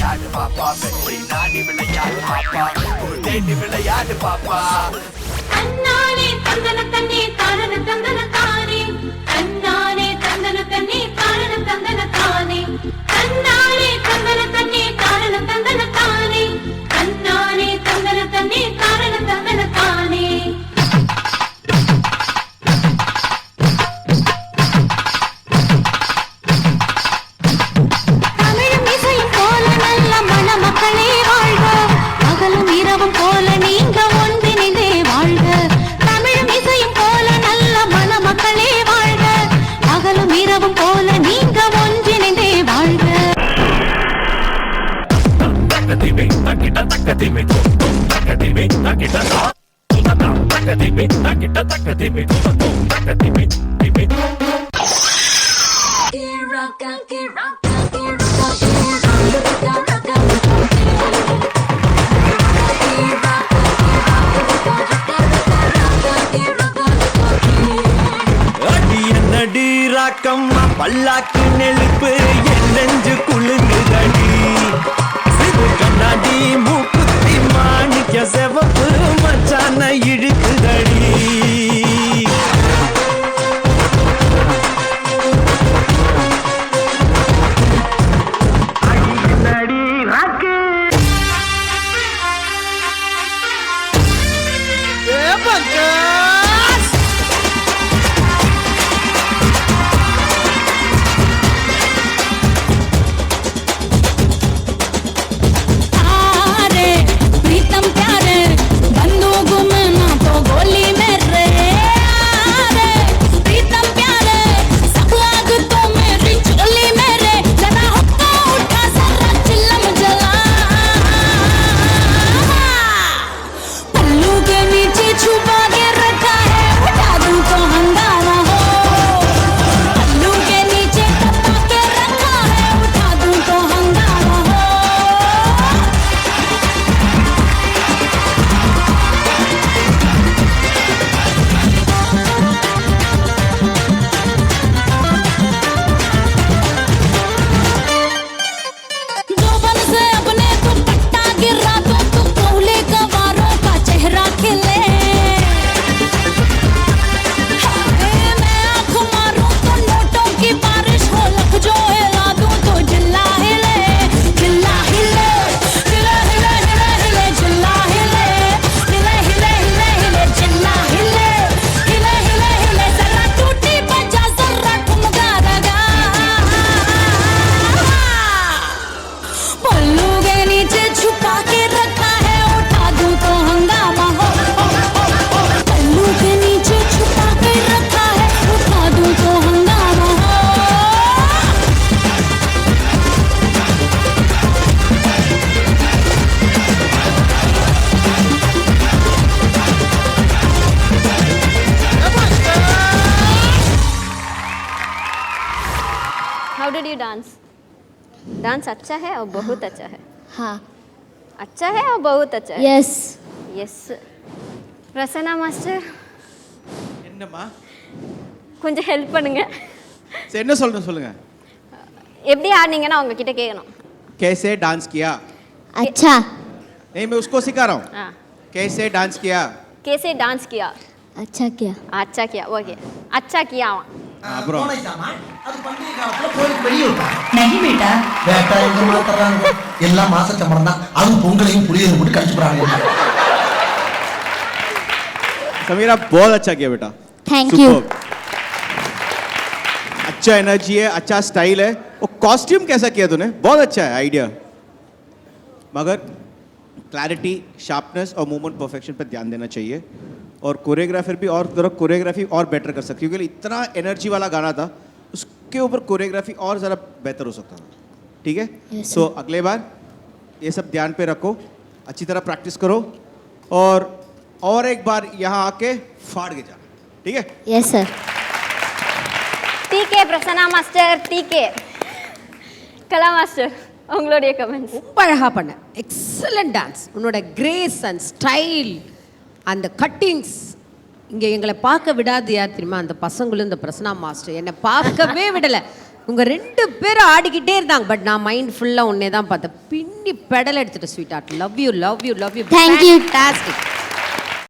விளையாடு பாப்பா வெற்றி நாடி விளையாடு பாப்பா தேடி விளையாடு பாப்பா தன்னானே தந்தன தன்னே தானன தந்தன தானே தன்னானே தந்தன தன்னே தானன தந்தன தானே தன்னானே தந்தன தன்னே தானன தந்தன தானே தன்னானே தந்தன தன்னே தானன தந்தன தானே தமிழும் இசையும் போல நல்ல மணமக்களே வாழ்க பகலும் இரவும் போல நீங்க ஒன்றிணைந்தே வாழ்க தமிழும் இசையும் போல நல்ல மணமக்களே வாழ்க பகலும் இரவும் போல நீங்க ஒன்றிணைந்தே வாழ்க தக்கதிமே தக்கிட்ட தக்கதிமே தக்கதிமே தக்கிட்ட தக்கதிமே தக்கிட்ட தக்கதிமே தக்கதிமே திமே அடி ராக்கம்மா பல்லாக்கு நெழுப்பு என் நெஞ்சு குழுங்குதடி சிறு கண்ணாடி மூக்குத்தி மாணிக்க செவப்பு மச்சான இழுக்குதடி அடி ராக்கு प्रीतम प्यारे बंदूक में ना तो गोली मेरे प्रीतम प्यारे सखलाग तो मेरी चोली मेरे जरा हुक्का उठा जरा चिल्लम जला पल्लू के नीचे छुपा के रखा है उठा दूं तो हंगामा हो पल्लू के नीचे छुपा के रखा है उठा दूं तो हंगामा हो जोबन से अपने दुपट्टा गिरा तो कोहले गवारों का चेहरा खिले हाय मैं आँख मारूं तो नोटों की बारिश हो लख जो हिला दूं तो जिल्ला हिले जिल्ला हिले हिले हिले हिले हिले जिल्ला हिले हिले हिले हिले हिले जिल्ला हिले हिले हिले हिले जरा टूटी बजा जरा ठुमका लगा पल्लू के नीचे छुपा के रखा है उठा दूं तो हंगामा हो पल्लू के नीचे छुपा के रखा है उठा दूं तो हंगामा हो how did you dance? Dance अच्छा है और बहुत अच्छा है. हाँ. अच्छा है और बहुत अच्छा है. Yes. Yes. பிரசன்னா மாஸ்டர் என்னம்மா கொஞ்சம் ஹெல்ப் பண்ணுங்க. சரி என்ன சொல்றேன் சொல்லுங்க எப்படி ஆடுனீங்கன்னா அவங்க கிட்ட கேட்கணும். कैसे डांस किया अच्छा. नहीं मैं उसको सिखा रहा हूँ हाँ. कैसे डांस किया कैसे डांस किया? अच्छा किया. अच्छा किया. ओके. अच्छा किया. அப்புறம் அது பண்டிகை காலத்துல கோயிலுக்கு வெளியே வைப்பாங்க. नहीं बेटा வேட்டா எங்க மாத்துறாங்க எல்லாம் மாசச்சம்பரம் தான் அதுவும் பொங்கலையும் புளியையும் போட்டு கழிச்சு போறாங்க. समीरा बहुत अच्छा किया बेटा. Thank you. अच्छा एनर्जी है, अच्छा स्टाइल है. वो कॉस्ट्यूम कैसा किया तूने? बहुत अच्छा है आइडिया. मगर क्लैरिटी, शार्पनेस और मूवमेंट परफेक्शन पे ध्यान देना चाहिए. और कोरियोग्राफर भी और तरह कोरियोग्राफी और बेटर कर सकती है क्योंकि इतना एनर्जी वाला गाना था उसके ऊपर कोरियोग्राफी और ज़रा बेहतर हो सकता था. ठीक है? Yes, तो अगले बार ये सब ध्यान पे रखो, अच्छी तरह प्रैक्टिस करो और एक बार यहाँ आके फाड़ के जाना. ठीक है? Yes sir. டிகே பிரசன்னா மாஸ்டர். டிகே கலா மாஸ்டர் உங்களுடைய கமெண்ட்ஸ். ரொம்ப அழகாக பண்ண. Excellent dance. உன்னோட கிரேஸ் அண்ட் ஸ்டைல் அந்த கட்டிங்ஸ் இங்கே எங்களை பார்க்க விடாது யார் தெரியுமா? அந்த பசங்களும் இந்த பிரசன்னா மாஸ்டர் என்னை பார்க்கவே விடலை. உங்க 2 பேரும் ஆடிக்கிட்டே இருந்தாங்க பட் நான் மைண்ட் ஃபுல்லா உன்னே தான் பார்த்தேன் பின்னி பெடல் எடுத்துட்டு sweet art love you Thank you. Fantastic